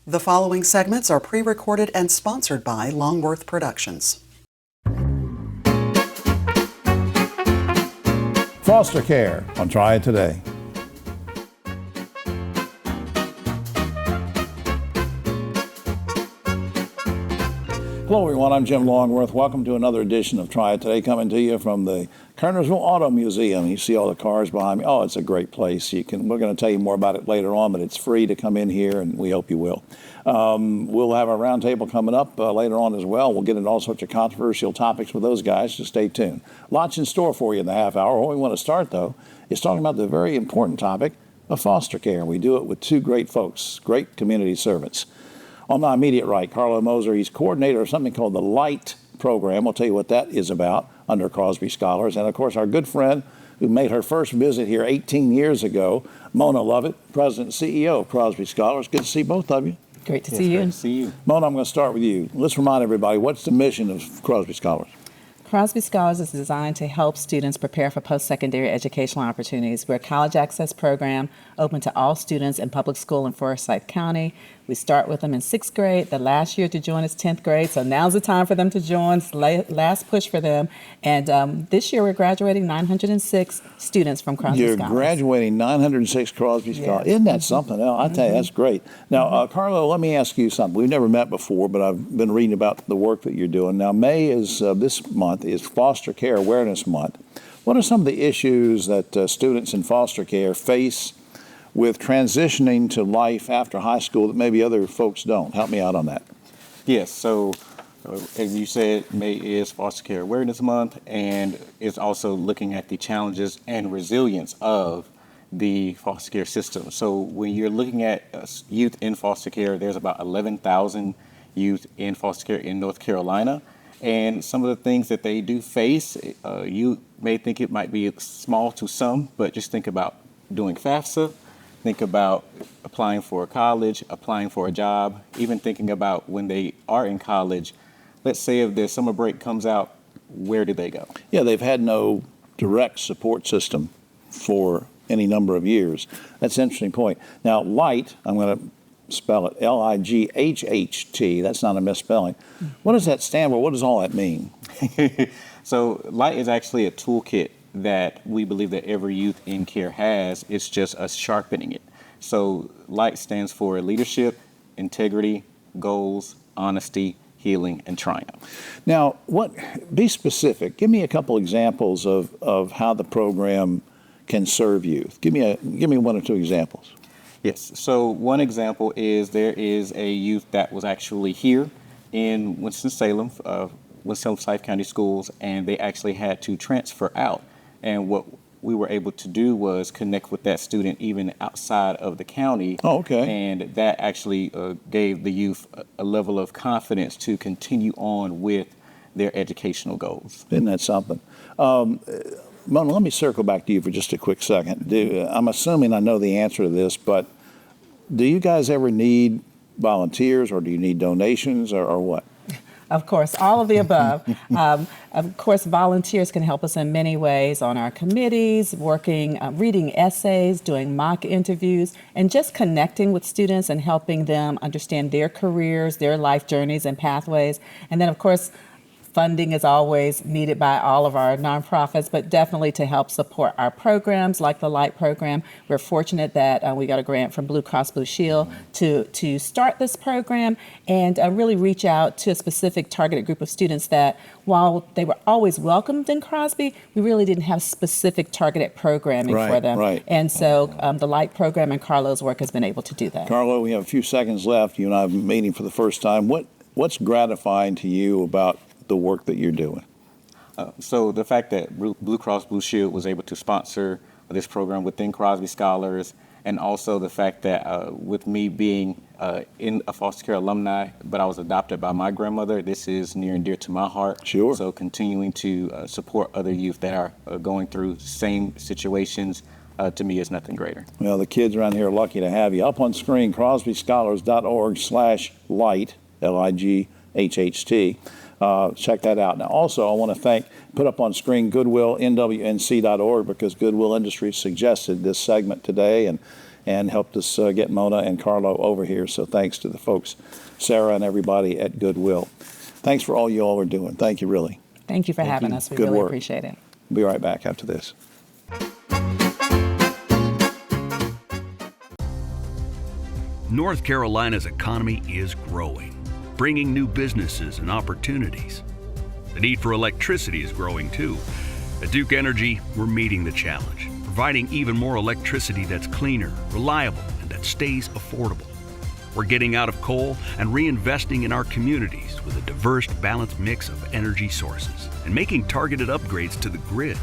The following segments are pre-recorded and sponsored by Longworth Productions. Foster care on Triad Today. Hello everyone, I'm Jim Longworth. Welcome to another edition of Triad Today, coming to you from the Kernersville Auto Museum. You see all the cars behind me. Oh, it's a great place. We're going to tell you more about it later on, but it's free to come in here, and we hope you will. We'll have a roundtable coming up later on as well. We'll get into all sorts of controversial topics with those guys, so stay tuned. Lots in store for you in the half hour. What we want to start, though, is talking about the very important topic of foster care. We do it with two great folks, great community servants. On my immediate right, Carlo Moser, he's coordinator of something called the LIGHT program. We'll tell you what that is about under Crosby Scholars. And, of course, our good friend who made her first visit here 18 years ago, Mona Lovett, President and CEO of Crosby Scholars. Good to see both of you. Great to see you. Great to see you. Mona, I'm going to start with you. Let's remind everybody, what's the mission of Crosby Scholars? Crosby Scholars is designed to help students prepare for post-secondary educational opportunities. We're a college access program open to all students in public school in Forsyth County. We start with them in 6th grade. The last year to join is 10th grade, so now's the time for them to join. It's last push for them. And this year we're graduating 906 students from Crosby Scholars. You're graduating 906 Crosby Scholars. Yes. Isn't that something else? I tell you, that's great. Now, Carlo, let me ask you something. We've never met before, but I've been reading about the work that you're doing. Now, May is this month is Foster Care Awareness Month. What are some of the issues that students in foster care face with transitioning to life after high school that maybe other folks don't? Help me out on that. Yes, so as you said, May is Foster Care Awareness Month, and it's also looking at the challenges and resilience of the foster care system. So when you're looking at youth in foster care, there's about 11,000 youth in foster care in North Carolina. And some of the things that they do face, you may think it might be small to some, but just think about doing FAFSA. Think about applying for college, applying for a job, even thinking about when they are in college. Let's say if their summer break comes out, where do they go? Yeah, they've had no direct support system for any number of years. That's an interesting point. Now, LIGHT, I'm going to spell it Lighhht. That's not a misspelling. What does that stand for? What does all that mean? So LIGHT is actually a toolkit that we believe that every youth in care has. It's just us sharpening it. So LIGHT stands for leadership, integrity, goals, honesty, healing, and triumph. Now, be specific. Give me a couple examples of how the program can serve youth. Give me one or two examples. Yes. So one example is there is a youth that was actually here in Winston-Salem, Winston-Salem County Schools, and they actually had to transfer out. And what we were able to do was connect with that student even outside of the county. Oh, okay. And that actually gave the youth a level of confidence to continue on with their educational goals. Isn't that something? Mona, let me circle back to you for just a quick second. I'm assuming I know the answer to this, but do you guys ever need volunteers, or do you need donations, or what? Of course, all of the above. Of course, volunteers can help us in many ways on our committees, working, reading essays, doing mock interviews, and just connecting with students and helping them understand their careers, their life journeys and pathways. And then, of course, funding is always needed by all of our nonprofits, but definitely to help support our programs like the LIGHT program. We're fortunate that we got a grant from Blue Cross Blue Shield to start this program and really reach out to a specific targeted group of students that, while they were always welcomed in Crosby, we really didn't have specific targeted programming for them. Right. And so the LIGHT program and Carlo's work has been able to do that. Carlo, we have a few seconds left. You and I have been meeting for the first time. What's gratifying to you about the work that you're doing? So the fact that Blue Cross Blue Shield was able to sponsor this program within Crosby Scholars, and also the fact that with me being in a foster care alumni, but I was adopted by my grandmother, this is near and dear to my heart. Sure. So continuing to support other youth that are going through same situations, to me is nothing greater. Well, the kids around here are lucky to have you. Up on screen, crosbyscholars.org/light, Lighhht. Check that out. Now, also, I want to put up on screen goodwillnwnc.org, because Goodwill Industries suggested this segment today, and and helped us get Mona and Carlo over here. So thanks to the folks, Sarah and everybody at Goodwill. Thanks for all you all are doing. Thank you, really. Thank you for having us. We Good really work. appreciate it. Be right back after this. North Carolina's economy is growing, bringing new businesses and opportunities. The need for electricity is growing too. At Duke Energy, we're meeting the challenge, providing even more electricity that's cleaner, reliable, and that stays affordable. We're getting out of coal and reinvesting in our communities with a diverse, balanced mix of energy sources and making targeted upgrades to the grid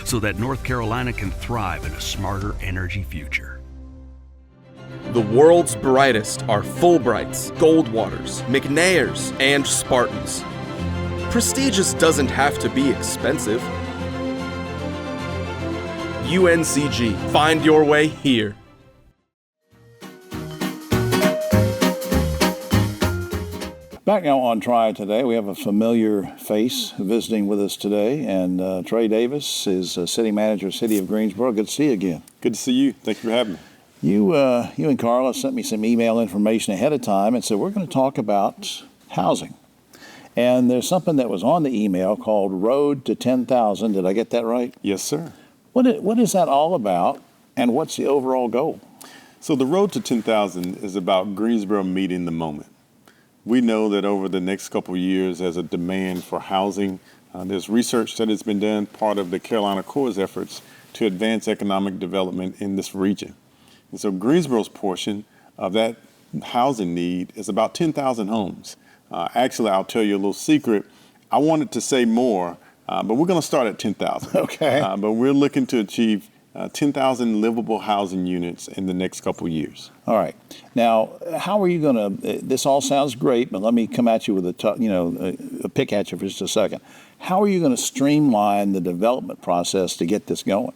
so that North Carolina can thrive in a smarter energy future. The world's brightest are Fulbrights, Goldwaters, McNairs, and Spartans. Prestigious doesn't have to be expensive. UNCG. Find your way here. Back now on Triad Today, we have a familiar face visiting with us today, and Trey Davis is City Manager, City of Greensboro. Good to see you again. Good to see you. Thank you for having me. You and Carla sent me some email information ahead of time and said we're going to talk about housing. And there's something that was on the email called Road to 10,000. Did I get that right? Yes, sir. What is that all about, and what's the overall goal? So the Road to 10,000 is about Greensboro meeting the moment. We know that over the next couple of years, as a demand for housing, there's research that has been done, part of the Carolina Corps' efforts to advance economic development in this region. And so Greensboro's portion of that housing need is about 10,000 homes. Actually, I'll tell you a little secret. I wanted to say more, but we're going to start at 10,000. Okay. But we're looking to achieve 10,000 livable housing units in the next couple of years. All right. Now, how are you going to? This all sounds great, but let me come at you with a pick at you for just a second. How are you going to streamline the development process to get this going?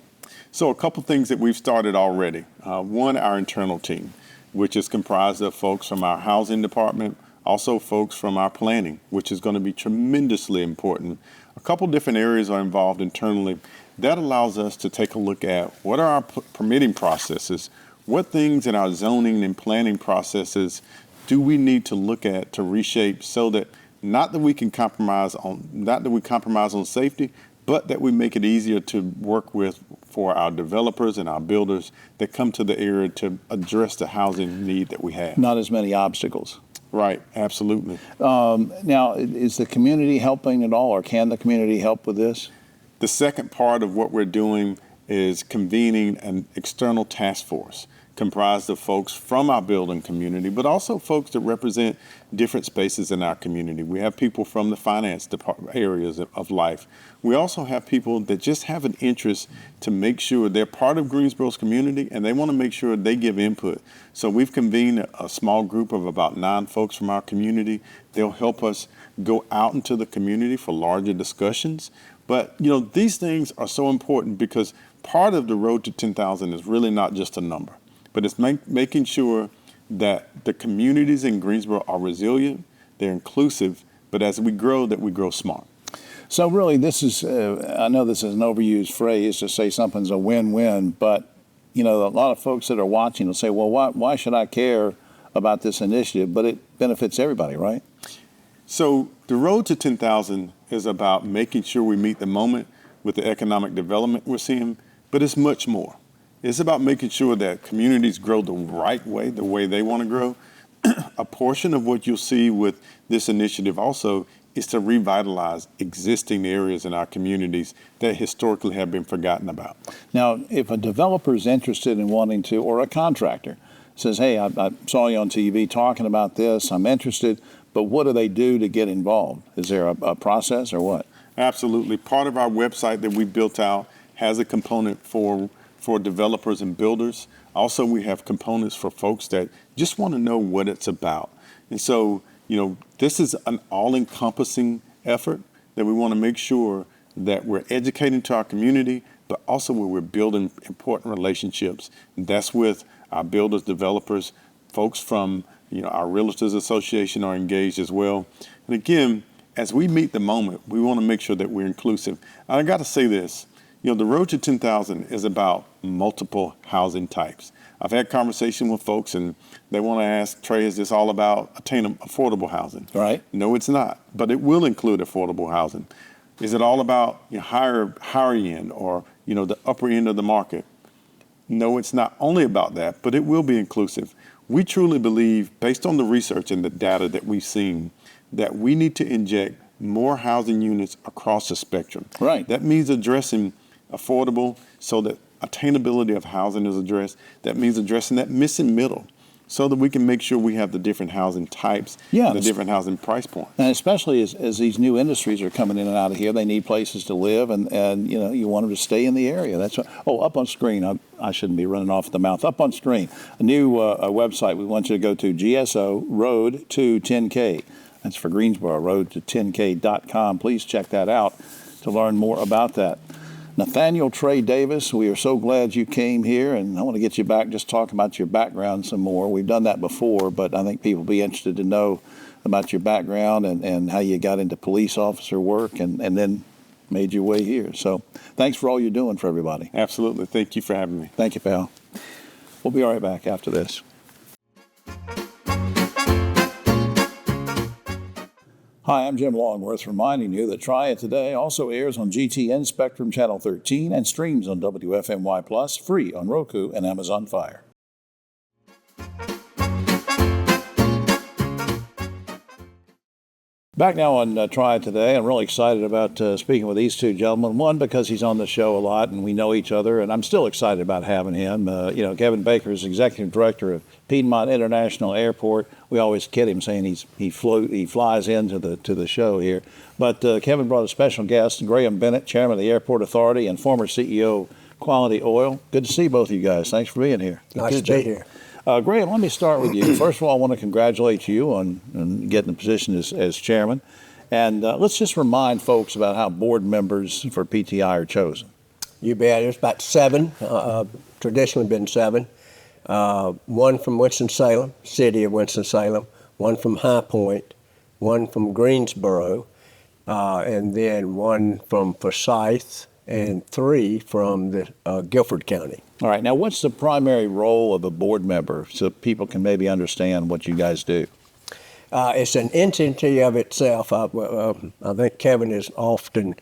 So a couple things that we've started already. One, our internal team, which is comprised of folks from our housing department, also folks from our planning, which is going to be tremendously important. A couple different areas are involved internally. That allows us to take a look at what are our permitting processes, what things in our zoning and planning processes do we need to look at to reshape so that not that we compromise on safety, but that we make it easier to work with for our developers and our builders that come to the area to address the housing need that we have. Not as many obstacles. Right, absolutely. Now, is the community helping at all, or can the community help with this? The second part of what we're doing is convening an external task force comprised of folks from our building community, but also folks that represent different spaces in our community. We have people from the finance department areas of life. We also have people that just have an interest to make sure they're part of Greensboro's community and they want to make sure they give input. So we've convened a small group of about 9 folks from our community. They'll help us go out into the community for larger discussions. But, these things are so important because part of the Road to 10,000 is really not just a number, but it's making sure that the communities in Greensboro are resilient, they're inclusive, but as we grow, that we grow smart. So really, this is, I know this is an overused phrase to say something's a win-win, but, a lot of folks that are watching will say, well, why should I care about this initiative? But it benefits everybody, right? So the Road to 10,000 is about making sure we meet the moment with the economic development we're seeing, but it's much more. It's about making sure that communities grow the right way, the way they want to grow. A portion of what you'll see with this initiative also is to revitalize existing areas in our communities that historically have been forgotten about. Now, if a developer is interested in wanting to, or a contractor says, hey, I saw you on TV talking about this, I'm interested, but what do they do to get involved? Is there a process or what? Absolutely. Part of our website that we built out has a component for developers and builders. Also, we have components for folks that just want to know what it's about. And so, this is an all-encompassing effort that we want to make sure that we're educating to our community, but also where we're building important relationships. And that's with our builders, developers, folks from our Realtors Association are engaged as well. And again, as we meet the moment, we want to make sure that we're inclusive. And I got to say this, the Road to 10,000 is about multiple housing types. I've had conversation with folks, and they want to ask, Trey, is this all about affordable housing? Right. No, it's not, but it will include affordable housing. Is it all about higher end or the upper end of the market? No, it's not only about that, but it will be inclusive. We truly believe, based on the research and the data that we've seen, that we need to inject more housing units across the spectrum. Right. That means addressing affordable so that attainability of housing is addressed. That means addressing that missing middle so that we can make sure we have the different housing types, the different housing price points. And especially as these new industries are coming in and out of here, they need places to live, and you want them to stay in the area. That's what, up on screen, I shouldn't be running off the mouth. Up on screen, a new website we want you to go to, GSO Road to 10K. That's for Greensboro, road to 10K.com. Please check that out to learn more about that. Nathaniel Trey Davis, we are so glad you came here, and I want to get you back just talking about your background some more. We've done that before, but I think people will be interested to know about your background and how you got into police officer work and then made your way here. So thanks for all you're doing for everybody. Absolutely. Thank you for having me. Thank you, pal. We'll be right back after this. Hi, I'm Jim Longworth, reminding you that Triad Today also airs on GTN Spectrum Channel 13 and streams on WFMY Plus, free on Roku and Amazon Fire. Back now on Triad Today. I'm really excited about speaking with these two gentlemen. One, because he's on the show a lot and we know each other, and I'm still excited about having him. Kevin Baker is Executive Director of Piedmont International Airport. We always kid him saying he flies into the show here. But Kevin brought a special guest, Graham Bennett, Chairman of the Airport Authority and former CEO of Quality Oil. Good to see both of you guys. Thanks for being here. Nice to be here. Graham, let me start with you. First of all, I want to congratulate you on getting the position as chairman. And let's just remind folks about how board members for PTI are chosen. You bet. There's about 7, traditionally been 7. 1 from Winston-Salem, city of Winston-Salem, 1 from High Point, 1 from Greensboro, and then 1 from Forsyth, and 3 from the Guilford County. All right. Now, what's the primary role of a board member so people can maybe understand what you guys do? It's an entity of itself. I think Kevin has often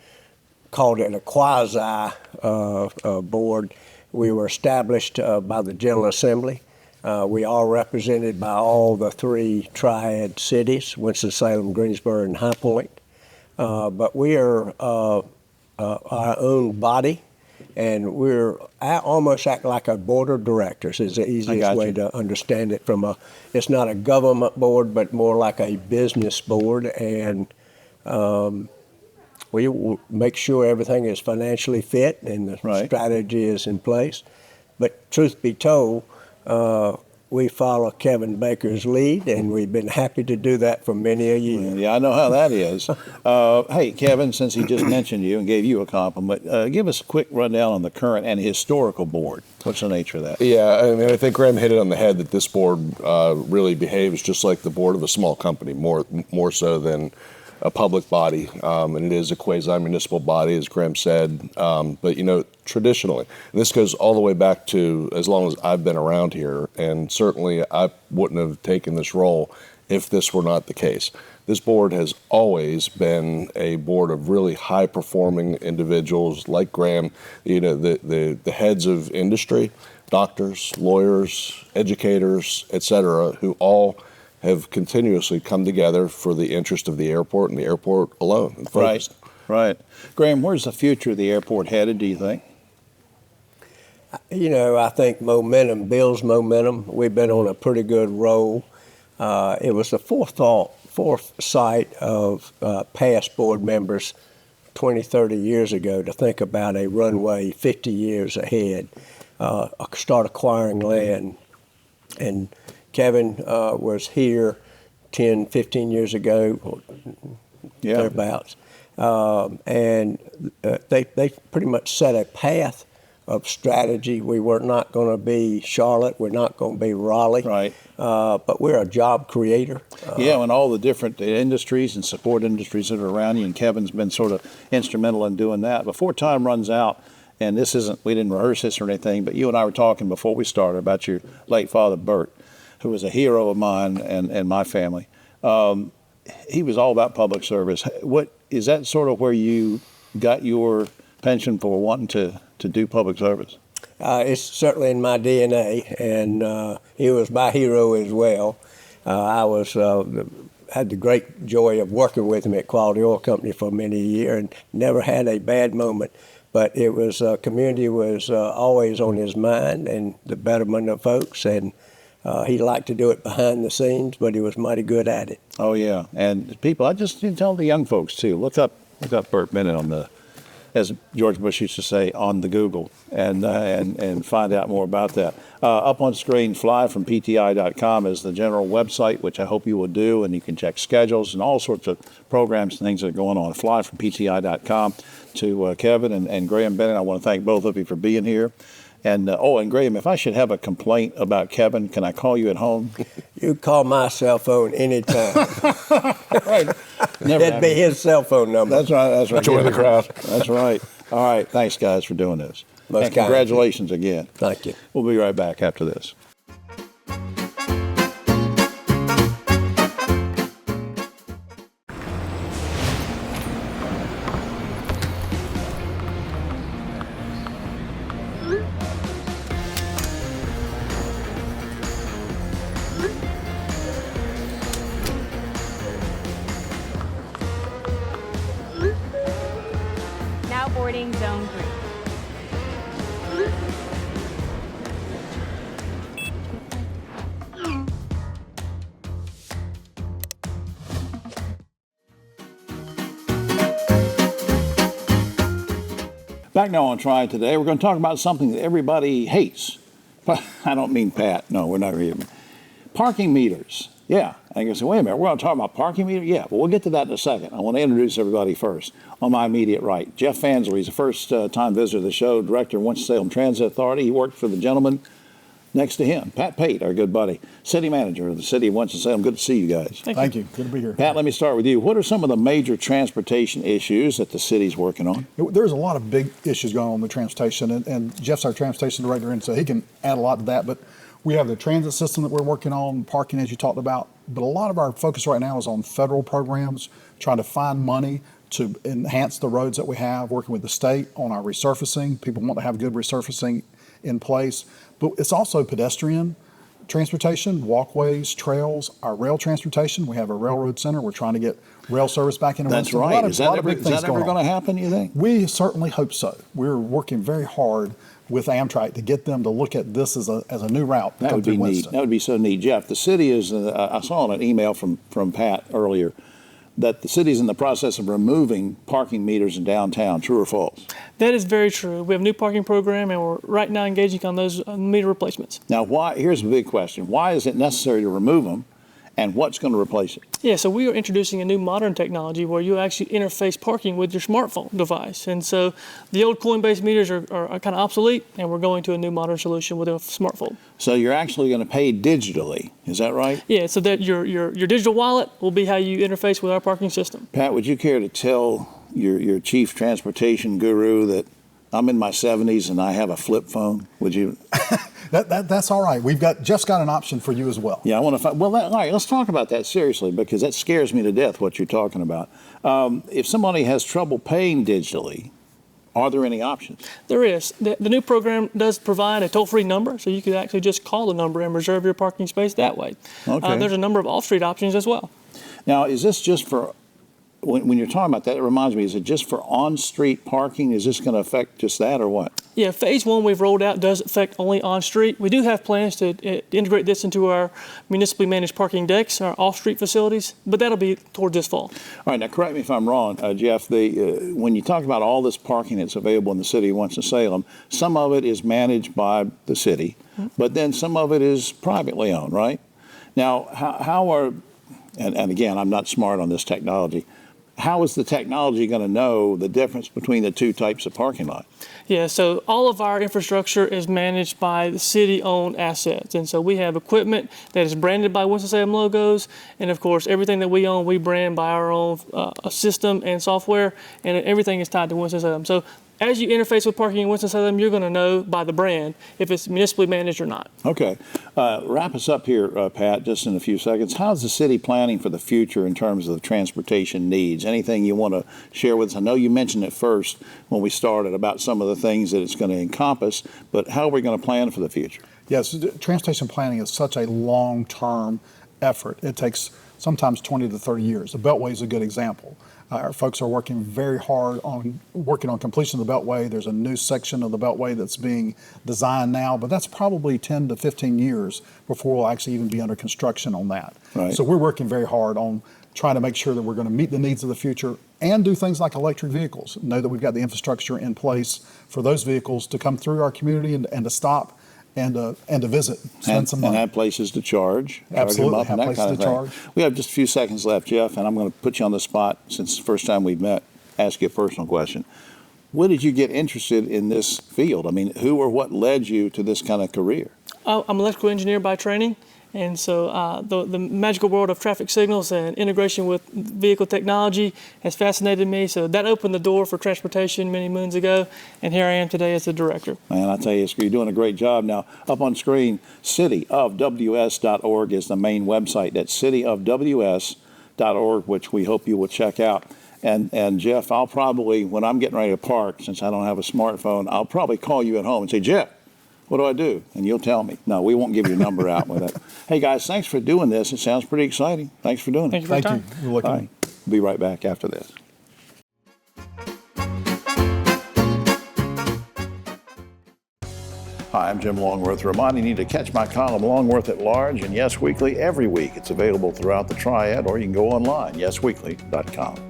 called it a quasi board. We were established by the General Assembly. We are represented by all the 3 Triad cities, Winston-Salem, Greensboro, and High Point. But we are our own body. And we're almost act like a board of directors is the easiest way to understand it. It's not a government board, but more like a business board. And we make sure everything is financially fit and the strategy is in place. But truth be told, we follow Kevin Baker's lead, and we've been happy to do that for many a year. Yeah, I know how that is. Hey, Kevin, since he just mentioned you and gave you a compliment, give us a quick rundown on the current and historical board. What's the nature of that? Yeah, I mean, I think Graham hit it on the head that this board really behaves just like the board of a small company, more so than a public body, and it is a quasi-municipal body, as Graham said. But, traditionally, and this goes all the way back to as long as I've been around here, and certainly I wouldn't have taken this role if this were not the case. This board has always been a board of really high-performing individuals like Graham, the heads of industry, doctors, lawyers, educators, et cetera, who all have continuously come together for the interest of the airport and the airport alone. Right. Graham, where's the future of the airport headed, do you think? I think momentum builds momentum. We've been on a pretty good roll. It was the foresight of past board members 20, 30 years ago to think about a runway 50 years ahead, start acquiring land. And Kevin was here 10, 15 years ago, thereabouts. And they pretty much set a path of strategy. We were not going to be Charlotte. We're not going to be Raleigh. Right. But we're a job creator. And all the different industries and support industries that are around you, and Kevin's been sort of instrumental in doing that. Before time runs out, and this isn't, we didn't rehearse this or anything, but you and I were talking before we started about your late father, Bert, who was a hero of mine and my family. He was all about public service. What is that sort of where you got your penchant for wanting to do public service? It's certainly in my DNA, and he was my hero as well. I had the great joy of working with him at Quality Oil Company for many years and never had a bad moment. But it was community was always on his mind and the betterment of folks, and he liked to do it behind the scenes, but he was mighty good at it. Oh yeah, and people, I just tell the young folks too. Look up Burt Bennett on the, as George Bush used to say, on the Google, and find out more about that. Up on screen, flyfrompti.com is the general website, which I hope you will do, and you can check schedules and all sorts of programs and things that are going on. Flyfrompti.com. To Kevin and Graham Bennett, I want to thank both of you for being here. And and Graham, if I should have a complaint about Kevin, can I call you at home? You call my cell phone anytime. Right. That'd be his cell phone number. That's right. That's right. Join the crowd. That's right. All right. Thanks, guys, for doing this. Most and congratulations again. Thank you. We'll be right back after this. Now boarding zone 3. Back now on Triad Today, we're going to talk about something that everybody hates. But I don't mean Pat. No, we're not really. Parking meters. Yeah. I can say, wait a minute, we're going to talk about parking meters? Yeah, but we'll get to that in a second. I want to introduce everybody first. On my immediate right, Jeff Fansler. He's a first-time visitor to the show, director of Winston-Salem Transit Authority. He worked for the gentleman next to him, Pat Pate, our good buddy, city manager of the city of Winston-Salem. Good to see you guys. Thank you. Good to be here. Pat, let me start with you. What are some of the major transportation issues that the city's working on? There's a lot of big issues going on with transportation, and Jeff's our transportation director, and so he can add a lot to that. But we have the transit system that we're working on, parking, as you talked about. But a lot of our focus right now is on federal programs, trying to find money to enhance the roads that we have, working with the state on our resurfacing. People want to have good resurfacing in place. But it's also pedestrian transportation, walkways, trails, our rail transportation. We have a railroad center. We're trying to get rail service back into That's Winston. right. Is that ever going to happen, you think? We certainly hope so. We're working very hard with Amtrak to get them to look at this as a new route. That would be neat. That would be so neat. Jeff, the city is, I saw in an email from Pat earlier, that the city's in the process of removing parking meters in downtown. True or false? That is very true. We have a new parking program, and we're right now engaging on those meter replacements. Now, here's the big question. Why is it necessary to remove them, and what's going to replace it? Yeah, so we are introducing a new modern technology where you actually interface parking with your smartphone device. And so the old coin-based meters are kind of obsolete, and we're going to a new modern solution with a smartphone. So you're actually going to pay digitally, is that right? Yeah, so that your digital wallet will be how you interface with our parking system. Pat, would you care to tell your chief transportation guru that I'm in my 70s and I have a flip phone? Would you? That's all right. Jeff's got an option for you as well. Yeah, I want to find. Well, all right, let's talk about that seriously, because that scares me to death, what you're talking about. If somebody has trouble paying digitally, are there any options? There is. The new program does provide a toll-free number, so you could actually just call the number and reserve your parking space that way. Okay. There's a number of off-street options as well. Now, is this just for, when you're talking about that, it reminds me, is it just for on-street parking? Is this going to affect just that or what? Yeah, phase one we've rolled out does affect only on-street. We do have plans to integrate this into our municipally managed parking decks, our off-street facilities, but that'll be toward this fall. All right, now correct me if I'm wrong, Jeff. When you talk about all this parking that's available in the city of Winston-Salem, some of it is managed by the city, but then some of it is privately owned, right? Now, how are, and again, I'm not smart on this technology, how is the technology going to know the difference between the two types of parking lot? Yeah, so all of our infrastructure is managed by the city-owned assets. And so we have equipment that is branded by Winston-Salem logos. And of course, everything that we own, we brand by our own system and software. And everything is tied to Winston-Salem. So as you interface with parking in Winston-Salem, you're going to know by the brand if it's municipally managed or not. Okay. Wrap us up here, Pat, just in a few seconds. How's the city planning for the future in terms of the transportation needs? Anything you want to share with us? I know you mentioned it first when we started about some of the things that it's going to encompass, but how are we going to plan for the future? Yes, transportation planning is such a long-term effort. It takes sometimes 20 to 30 years. The Beltway is a good example. Our folks are working very hard on completion of the Beltway. There's a new section of the Beltway that's being designed now, but that's probably 10 to 15 years before we'll actually even be under construction on that. Right. So we're working very hard on trying to make sure that we're going to meet the needs of the future and do things like electric vehicles. Know that we've got the infrastructure in place for those vehicles to come through our community and to stop and to visit, spend some money. And have places to charge. Absolutely, Charge them up, have and that places kind of to thing. charge. We have just a few seconds left, Jeff, and I'm going to put you on the spot since it's the first time we've met, ask you a personal question. When did you get interested in this field? I mean, who or what led you to this kind of career? I'm an electrical engineer by training, and so the magical world of traffic signals and integration with vehicle technology has fascinated me. So that opened the door for transportation many moons ago, and here I am today as the director. Man, I tell you, you're doing a great job. Now, up on screen, cityofws.org is the main website. That's cityofws.org, which we hope you will check out. And Jeff, I'll probably, when I'm getting ready to park, since I don't have a smartphone, I'll probably call you at home and say, Jeff, what do I do? And you'll tell me. No, we won't give your number out with it. Hey, guys, thanks for doing this. It sounds pretty exciting. Thanks for doing it. Thank you for your time. We're looking. All right. Be right back after this. Hi, I'm Jim Longworth, reminding you to catch my column Longworth at Large and Yes Weekly every week. It's available throughout the Triad, or you can go online, yesweekly.com.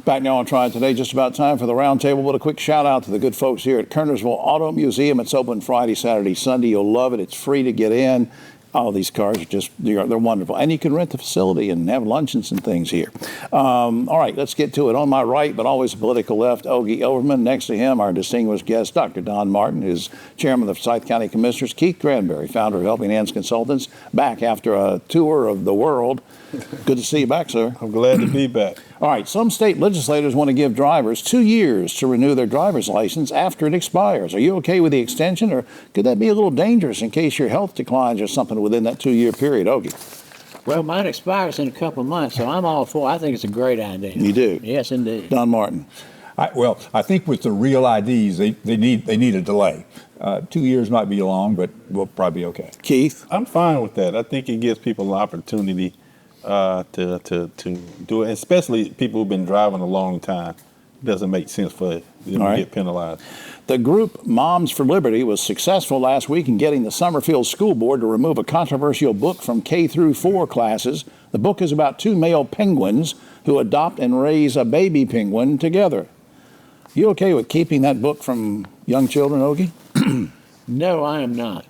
Back now on Triad Today, just about time for the roundtable, but a quick shout out to the good folks here at Kernersville Auto Museum. It's open Friday, Saturday, Sunday. You'll love it. It's free to get in. All these cars are just, they're wonderful. And you can rent the facility and have luncheons and things here. All right, let's get to it. On my right, but always political left, Ogie Overman. Next to him, our distinguished guest, Dr. Don Martin, who's chairman of the Forsyth County Commissioners. Keith Granberry, founder of Helping Hands Consultants, back after a tour of the world. Good to see you back, sir. I'm glad to be back. All right, some state legislators want to give drivers 2 years to renew their driver's license after it expires. Are you okay with the extension, or could that be a little dangerous in case your health declines or something within that 2-year period, Ogie? Well, mine expires in a couple of months, so I'm all for it. I think it's a great idea. You do? Yes, indeed. Don Martin. I think with the real IDs, they need a delay. 2 years might be long, but we'll probably be okay. Keith? I'm fine with that. I think it gives people an opportunity to do it, especially people who've been driving a long time. It doesn't make sense for them to get penalized. The group Moms for Liberty was successful last week in getting the Summerfield School Board to remove a controversial book from K through 4 classes. The book is about 2 male penguins who adopt and raise a baby penguin together. You okay with keeping that book from young children, Ogie? No, I am not.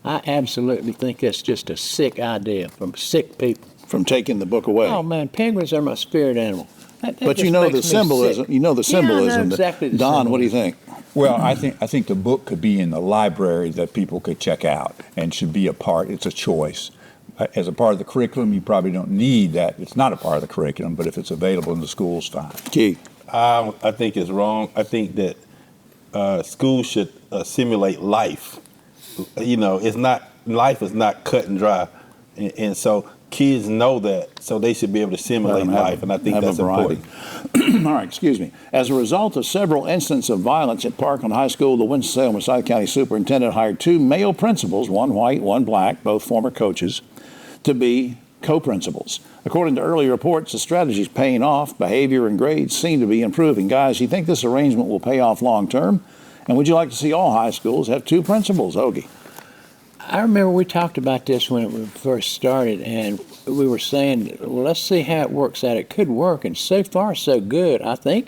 I absolutely think that's just a sick idea from sick people. From taking the book away. Oh man, penguins are my spirit animal. That but just you know makes the me symbolism. sick. You know the symbolism. Yeah, I know exactly the Don, symbolism. what do you think? Well, I think the book could be in the library that people could check out and should be a part. It's a choice. As a part of the curriculum, you probably don't need that. It's not a part of the curriculum, but if it's available in the schools, fine. Keith? I think it's wrong. I think that schools should simulate life. You know, life is not cut and dry, and so kids know that, so they should be able to simulate life, and I think that's important. All right, excuse me. As a result of several incidents of violence at Parkland High School, the Winston-Salem Forsyth County Superintendent hired 2 male principals, one white, one black, both former coaches, to be co-principals. According to early reports, the strategy is paying off. Behavior and grades seem to be improving. Guys, you think this arrangement will pay off long term? And would you like to see all high schools have 2 principals, Ogie? I remember we talked about this when it first started, and we were saying, well, let's see how it works out. It could work, and so far, so good. I think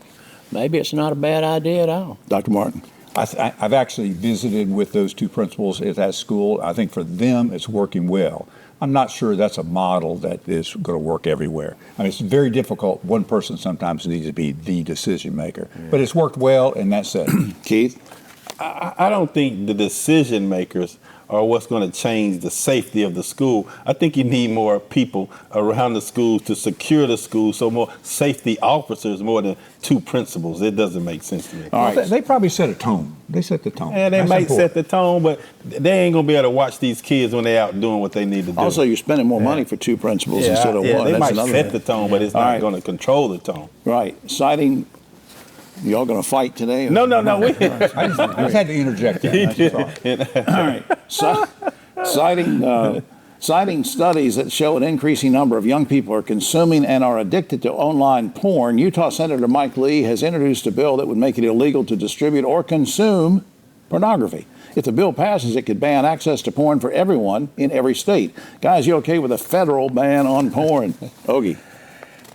maybe it's not a bad idea at all. Dr. Martin? I've actually visited with those 2 principals at that school. I think for them, it's working well. I'm not sure that's a model that is going to work everywhere. I mean, it's very difficult. One person sometimes needs to be the decision maker. But it's worked well, and that's it. Keith? I don't think the decision makers are what's going to change the safety of the school. I think you need more people around the schools to secure the school, so more safety officers more than 2 principals. It doesn't make sense to me. All right. They probably set a tone. They set the tone. Yeah, they That's might important. set the tone, but they ain't going to be able to watch these kids when they're out doing what they need to do. Also, you're spending more money for 2 principals instead of one. They That's might another set thing. the tone, but it's not going to control the tone. Right. Citing, y'all going to fight today? No. I just had to interject that. All right. Citing studies that show an increasing number of young people are consuming and are addicted to online porn, Utah Senator Mike Lee has introduced a bill that would make it illegal to distribute or consume pornography. If the bill passes, it could ban access to porn for everyone in every state. Guys, you okay with a federal ban on porn? Ogie.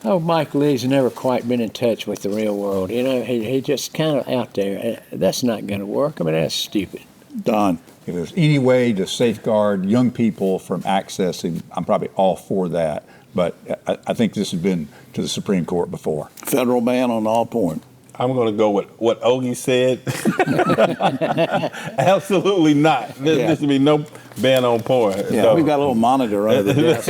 Oh, Mike Lee's never quite been in touch with the real world. You know, he just kind of out there. That's not going to work. I mean, that's stupid. Don. If there's any way to safeguard young people from accessing, I'm probably all for that. But I think this has been to the Supreme Court before. Federal ban on all porn. I'm going to go with what Ogie said. Absolutely not. There should be no ban on porn. Yeah, So- we've got a little monitor under the desk.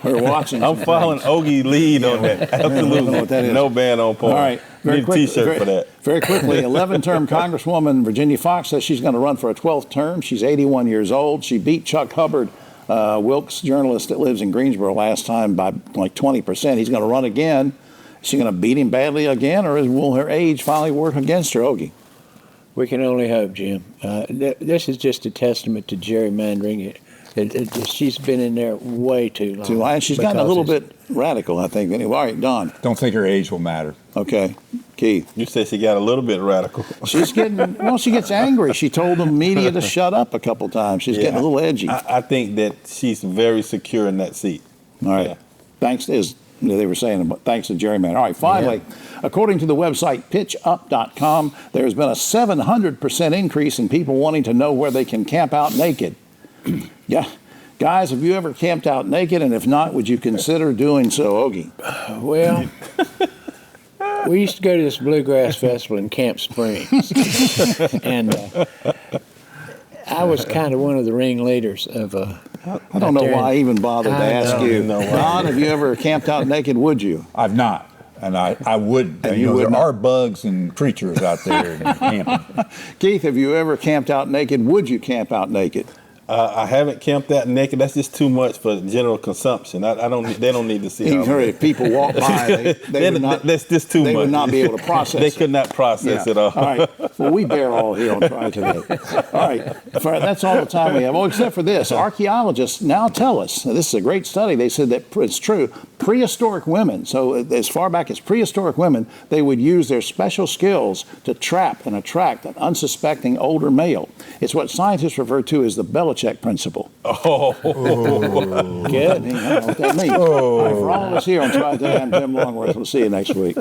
We're watching. I'm following Ogie lead on that. Absolutely. what that is. No ban on porn. All right. Need a T-shirt for that. Very quickly, 11-term Congresswoman Virginia Fox says she's going to run for a 12th term. She's 81 years old. She beat Chuck Hubbard, Wilkes journalist that lives in Greensboro, last time by like 20%. He's going to run again. Is she going to beat him badly again, or will her age finally work against her, Ogie? We can only hope, Jim. This is just a testament to gerrymandering. She's been in there way too long. And she's gotten a little bit radical, I think. Anyway, all right, Don. Don't think her age will matter. Okay. Keith. You said she got a little bit radical. She's getting, well, she gets angry. She told the media to shut up a couple times. She's getting a little edgy. I think that she's very secure in that seat. All right. Thanks, as they were saying, thanks to gerrymandering. All right, finally, according to the website pitchup.com, there's been a 700% increase in people wanting to know where they can camp out naked. Yeah. Guys, have you ever camped out naked? And if not, would you consider doing so, Ogie? Well, we used to go to this bluegrass festival in Camp Springs. And I was kind of one of the ringleaders of I don't know why I even bothered to ask you. Don, have you ever camped out naked? Would you? I've not. And I would. And you know, would there not? are bugs and creatures out there in camping. Keith, have you ever camped out naked? Would you camp out naked? I haven't camped out naked. That's just too much for general consumption. I don't. They don't need to see. You've heard if people walk by, they would not. That's just too much. They would not be able to process. They could not process it all. All right. Well, we bear all here on Triad Today. All right. That's all the time we have. Oh, except for this. Archaeologists now tell us, this is a great study, they said that it's true, prehistoric women, so as far back as prehistoric women, they would use their special skills to trap and attract an unsuspecting older male. It's what scientists refer to as the Belichick principle. Oh. Good. I don't know what that means. All right, for all of us here on Triad Today, I'm Jim Longworth. We'll see you next week.